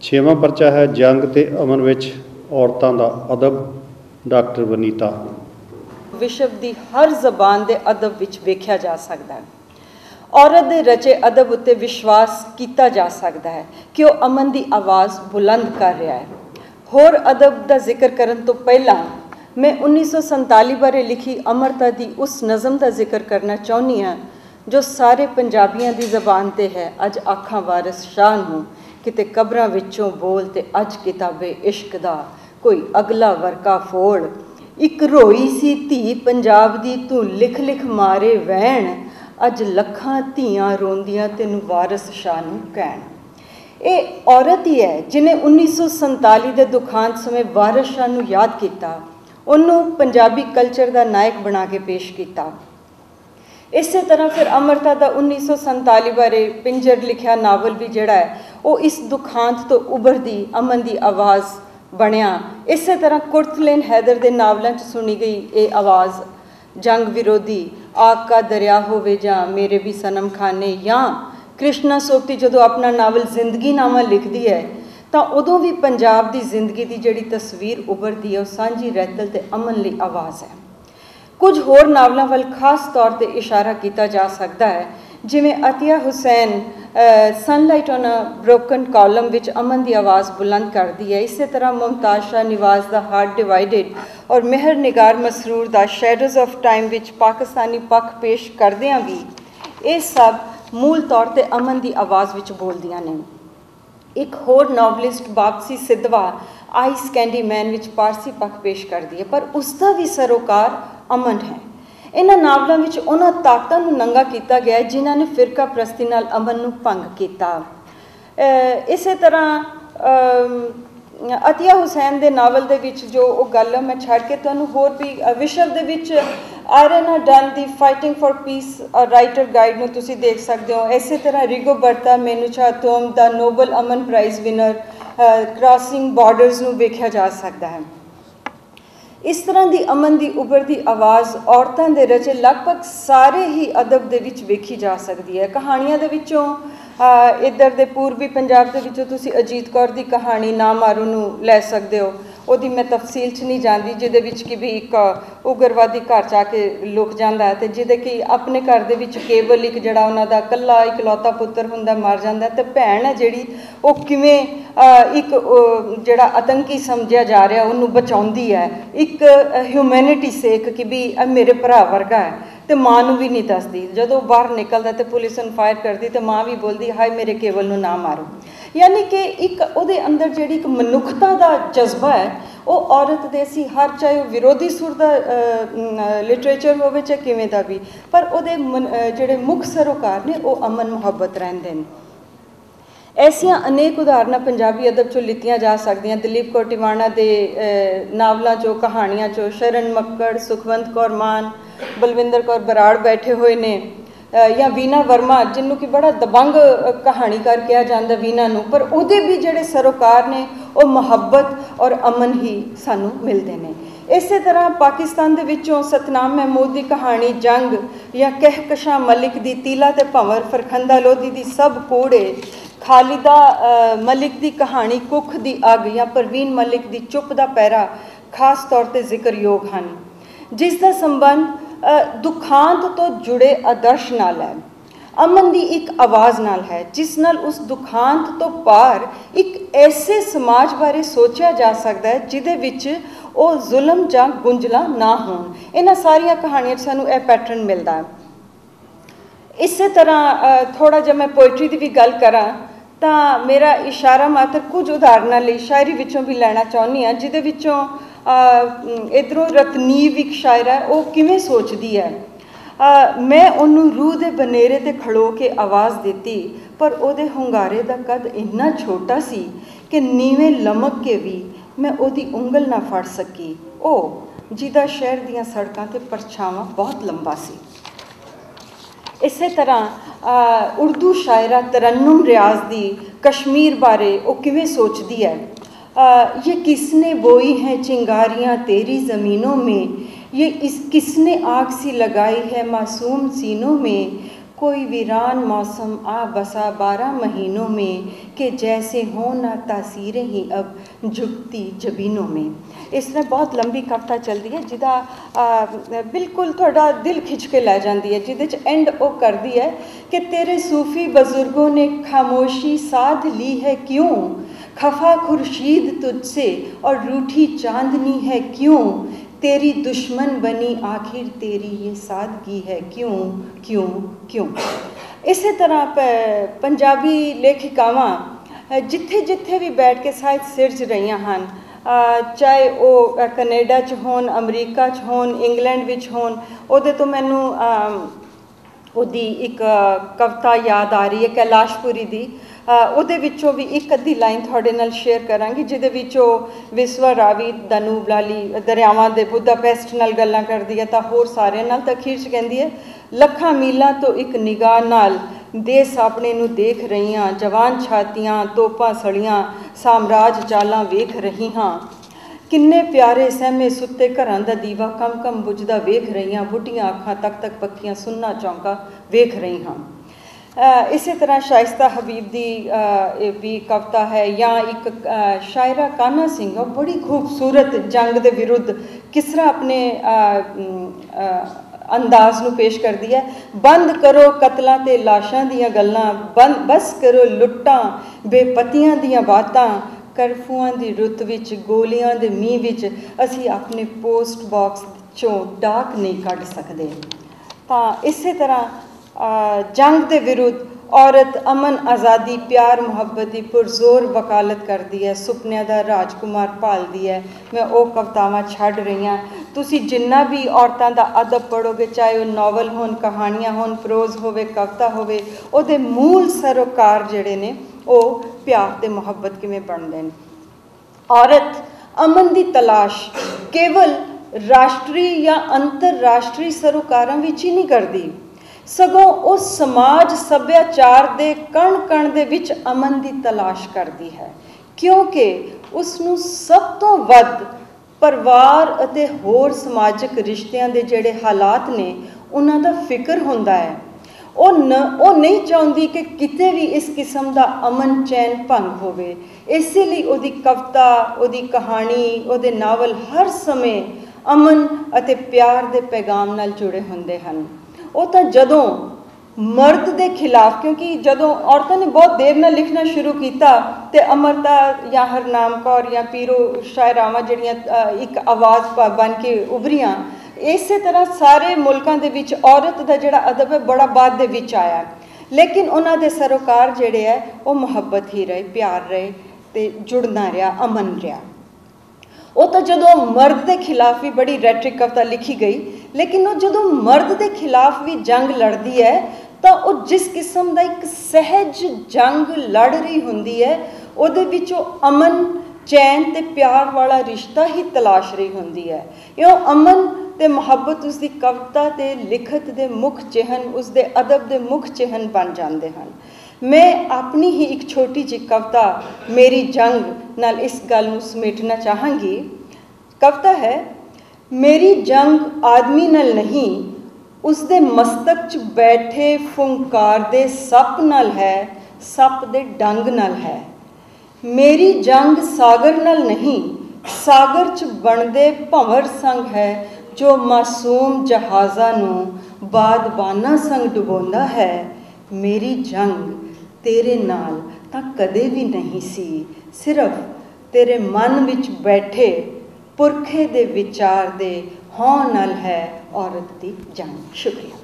छेवां परचा है जंग ते अमन विच औरतां दा अदब, डॉक्टर वनीता। विश्व की हर जबान के अदब विच वेख्या जा सकता है। औरत के रचे अदब उत्ते विश्वास किया जा सकता है कि वह अमन की आवाज़ बुलंद कर रहा है। होर अदब का जिक्र करने तो पहला मैं 1947 बारे लिखी अमरता की उस नज़म का जिक्र करना चाहनी हाँ जो सारे पंजाबियों की जबान ते है। अज आखां वारिस शाह नूं किते कबरां विचों बोल ते अज किताबे इश्क दा कोई अगला वर्का फोड़। एक रोई सी धी पंजाब दी तू लिख लिख मारे वैण, अज लखां धियां रोंदियां तेनू वारिस शाह नूं कहण। ये औरत ही है जिन्हें 1947 के दुखांत समय वारिस शाह नूं याद किया, उन्होंने पंजाबी कल्चर का नायक बना के पेश किया। इस तरह फिर अमरता का 1947 बारे पिंजर लिखा नावल भी जोड़ा है वो इस दुखांत तो उभरती अमन की आवाज़ बनया। इस तरह कुर्तलेन हैदर के नावलों सुनी गई ये आवाज़ जंग विरोधी आग का दरिया होवे जा मेरे भी सनम खाने, या कृष्णा सोपती जो अपना नावल जिंदगी नामा लिखती है तो उदों भी पंजाब की जिंदगी की जिहड़ी तस्वीर उभरती है वह सांझी रैतल ते अमन ली आवाज़ है। कुछ होर नावलों वाल खास तौर पर इशारा किया जा सकता है जिमें Attia Hosain sunlight on a broken column विच अमन की आवाज़ बुलंद करती है। इस तरह मुमताज़ शाह निवाज़ दा हार्ट डिवाइडेड और मेहर निगार मसरूर दा shadows of time which Pakistani पक्ष पेश करदियां भी ये सब मूल तौर पर अमन की आवाज़ विच बोलदियां ने। एक होर novelist Bapsi Sidhwa ice candy man विच पारसी पक्ष पेश करती है पर उसका भी सरोकार अमन है। इन्हां नावलों विच उन्हां ताकतां नूं नंगा किया गया है जिन्हां ने फिरका प्रस्ती नाल अमन नूं भंग किया। इस तरह अतिया हुसैन के नावल दे विच जो वो गल मैं छड़ के तुहानूं होर भी विश्व दे विच आयरन डन दी fighting for peace writer guide नूं तुसीं देख सकते हो। इस तरह रिगोबर्ता मेनुचा तोम दा नोबल अमन प्राइज़ विनर क्रॉसिंग बॉर्डर्स नूं वेख्या जा सकता है। इस तरह की अमन की उभरती आवाज़ औरतों के रचे लगभग सारे ही अदब दे विच वेखी जा सकती है। कहानियां दे विचों इधर दे पूर्वी पंजाब दे विचों तुसी अजीत कौर की कहानी ना मारू नूं लै सकते हो। ਉਹਦੀ मैं तफसील च नहीं जाती जिहदे विच कि भी एक उग्रवादी घर च आके लुक जाता है तो जिहदे कि अपने घर दे विच केवल एक जिहड़ा उन्हां दा कल्ला इकलौता पुत्र हुंदा मर जाता है तो भैन है जिहड़ी वो किवें एक जिहड़ा आतंकी समझिया जा रहा उन्होंने बचाउंदी है एक ह्यूमैनिटी सेक कि भी मेरे भरा वर्गा है तो माँ नूं भी नहीं दसदी। जदों बाहर निकलदा तो पुलिस उन्हें फायर करती तो माँ भी बोलती हाय मेरे केवल नूं ना मारो। यानी कि एक उहदे अंदर जिहड़ी एक मनुखता का जज्बा है वो औरत दे सी हर चाहे वो विरोधी सुर का लिटरेचर होवे चाहे किवें दा भी पर उहदे जिहड़े मुख सरोकार ने वो अमन मुहब्बत रहिंदे ने। ऐसियां अनेक उदाहरणा पंजाबी अदब चों लितियां जा सकदियां। दलीप कौर टिवाणा के नावलों चो कहानियां चो शरण मक्कड़ सुखवंत कौर मान बलविंदर कौर बराड़ बैठे हुए ने या वीना वर्मा जिन्हों कि बड़ा दबंग कहानीकार कहा जाता वीना नूं पर उहदे भी जिहड़े सरोकार ने वो मुहब्बत और अमन ही सानू मिलते हैं। इस तरह पाकिस्तान दे विचों सतनाम महमूद की कहानी जंग या कहकशां मलिक की तीला ते भंवर फरखंदा लोधी की सब कूड़े खालिदा मलिक की कहानी कुख की अग या परवीन मलिक की चुप का पैरा खास तौर पर जिक्रयोग हैं जिसका संबंध दुखांत तो जुड़े आदर्श नाल है। अमन की एक आवाज़ नाल है जिस नाल उस दुखांत तो पार एक ऐसे समाज बारे सोचा जा सकता है जिदे विच वो जुल्म जां गुंजला ना होण। इन्हां सारियां कहानियां सानू यह पैटर्न मिलता है। इस तरह थोड़ा जिहा मैं पोइट्री की भी गल करा तो मेरा इशारा मात्र कुछ उदाहरणों लिए शायरी विचों भी लेना चाहुंदी हाँ जिहदे विचों इधरों रतनीव एक शायर है वो किवें सोचती है। मैं उन्होंने रूह के बनेरे ते खड़ो के आवाज़ दी पर उहदे हुंगारे का कद इन्ना छोटा सी कि नीवें लमक के भी मैं उहदी उंगल ना फड़ सकी ओ जिहदा शहर दीयां सड़कां ते परछावां बहुत लंबा सी। इस तरह उर्दू शायरा तरन्नुम रियाज दी कश्मीर बारे वो किवें सोचती है। ये किसने बोई हैं चिंगारियाँ तेरी ज़मीनों में, ये किसने आग सी लगाई है मासूम सीनों में, कोई वीरान मौसम आ बसा 12 महीनों में कि जैसे हो ना तासीरें ही अब झुकती जबीनों में। इसमें बहुत लंबी कविता चलती है जिदा बिल्कुल थोड़ा दिल खिंच के लै जाती है, जिदे च एंड वो करती है कि तेरे सूफी बुजुर्गों ने खामोशी साध ली है क्यों, खफा खुर्शीद तुझसे और रूठी चांदनी है क्यों, तेरी दुश्मन बनी आखिर तेरी ये सादगी है क्यों क्यों क्यों। इस तरह पंजाबी लेखिकावां जिथे जिथे भी बैठ के साहित्य सिरज रही हैं, चाहे वो कनेडा च होन, अमरीका च होन, इंग्लैंड विच होन, उहदे तो मैनू उहदी एक कविता याद आ रही है कैलाशपुरी दी। ਉਹਦੇ ਵਿੱਚੋਂ भी एक अद्धी लाइन ਤੁਹਾਡੇ ਨਾਲ शेयर करांगी ਜਿਹਦੇ ਵਿੱਚੋਂ ਵਿਸਵਾ ਰਾਵੀ ਦਨੂਬ ਲਾਲੀ ਦਰਿਆਵਾਂ ਦੇ ਬੁਦਾਪੈਸਟ ਨਾਲ ਗੱਲਾਂ ਕਰਦੀ ਹੈ ਤਾਂ ਹੋਰ ਸਾਰਿਆਂ ਨਾਲ ਤਾਂ ਅਖੀਰ 'ਚ ਕਹਿੰਦੀ ਹੈ ਲੱਖਾਂ ਮੀਲਾਂ ਤੋਂ ਇੱਕ ਨਿਗਾਹ ਨਾਲ ਦੇਸ ਆਪਣੇ ਨੂੰ ਦੇਖ ਰਹੀ ਹਾਂ, ਜਵਾਨ ਛਾਤੀਆਂ ਤੋਪਾਂ ਸੜੀਆਂ ਸਾਮਰਾਜ ਚਾਲਾਂ ਵੇਖ ਰਹੀ ਹਾਂ, ਕਿੰਨੇ ਪਿਆਰੇ ਸਹਿਮੇ ਸੁੱਤੇ ਘਰਾਂ ਦਾ ਦੀਵਾ ਕਮ ਕਮ ਬੁਝਦਾ ਵੇਖ ਰਹੀ ਹਾਂ, ਬੁੱਢੀਆਂ ਅੱਖਾਂ ਤੱਕ ਤੱਕ ਪੱਕੀਆਂ ਸੁੰਨਾ ਚੌਂਕਾ ਵੇਖ ਰਹੀ ਹਾਂ। इसी तरह शाइस्ता हबीब की भी कविता है, या एक शायरा कान्हा सिंह बड़ी खूबसूरत जंग के विरुद्ध किस तरह अपने अंदाज नूं पेश करती है। बंद करो कतलों ते लाशां दियां गल्लां, बस करो लुट्टां बेपतियां दियां बातां, करफ्यूआं दी रुत विच गोलियां दे मींह विच असीं अपने पोस्ट बॉक्स चों डाक नहीं कढ सकदे। तां इसे तरह जंग के विरुद्ध औरत अमन आज़ादी प्यार मुहब्बत की पुरजोर वकालत करती है, सुपनिया का राजकुमार भालती है। मैं वो कवितावां छड्ड रही हाँ। तुसी जिन्ना भी औरतों का अदब पढ़ोगे, चाहे वो नॉवल होन, कहानियां होन, प्रोज होवे, कविता होवे, उहदे मूल सरोकार जिहड़े ने वो प्यार ते मुहब्बत किवें बनदे ने। औरत अमन की तलाश केवल राष्ट्री या अंतरराष्ट्री सरोकारां विच ही नहीं करती, सगों उस समाज सभ्याचार के कण कण दे विच अमन की तलाश करती है, क्योंकि उसनूं सब तो वध परिवार अते होर समाजिक रिश्तियां दे जिहड़े हालात ने उन्हां दा फिक्र हुंदा है। वो नहीं चाहती कि किते भी इस किस्म का अमन चैन भंग होवे। इसलिए उहदी कविता, उहदी कहानी, उहदे नावल हर समय अमन अते प्यार के पैगाम नाल जुड़े हुंदे हन। वो तो जदों मर्द के खिलाफ, क्योंकि जदों औरतों ने बहुत देर नाल लिखना शुरू किया तो अमरता या हरनाम कौर या पीरो शायरावां जिहड़ियां एक आवाज़ बन के उभरियां, इस तरह सारे मुल्कां दे विच औरत का जिहड़ा अदब है बड़ा बाद दे विच आया, लेकिन उन्हां दे सरोकार जिहड़े है वो मुहब्बत ही रहे, प्यार रहे ते जुड़ना रहा, अमन रहा। वो तो जदों मर्द के खिलाफ भी बड़ी रैट्रिक कविता लिखी गई, लेकिन वो जदों मर्द के खिलाफ भी जंग लड़ती है तो वो जिस किस्म का एक सहज जंग लड़ रही होंदी है, उहदे विच अमन चैन ते प्यार वाला रिश्ता ही तलाश रही होंदी है। यो अमन ते मुहब्बत उसकी कविता ते लिखत दे मुख चिहन, उसके अदब के मुख चिहन बन जाते हैं। मैं अपनी ही एक छोटी जी कविता मेरी जंग नाल इस गल नूं समेटना चाहांगी। कविता है, मेरी जंग आदमी नाल नहीं, उसदे मस्तक च बैठे फुंकार दे सप नाल है, सप दे डंग नाल है। मेरी जंग सागर नाल नहीं, सागर च बनदे भंवर संग है, जो मासूम जहाज़ां नूं बादबाना संग डुबोंदा है। मेरी जंग तेरे नाल तां कदे भी नहीं सी, सिर्फ तेरे मन विच बैठे पुरखे दे विचार दे हों नाल है औरत दी जंग। शुक्रिया।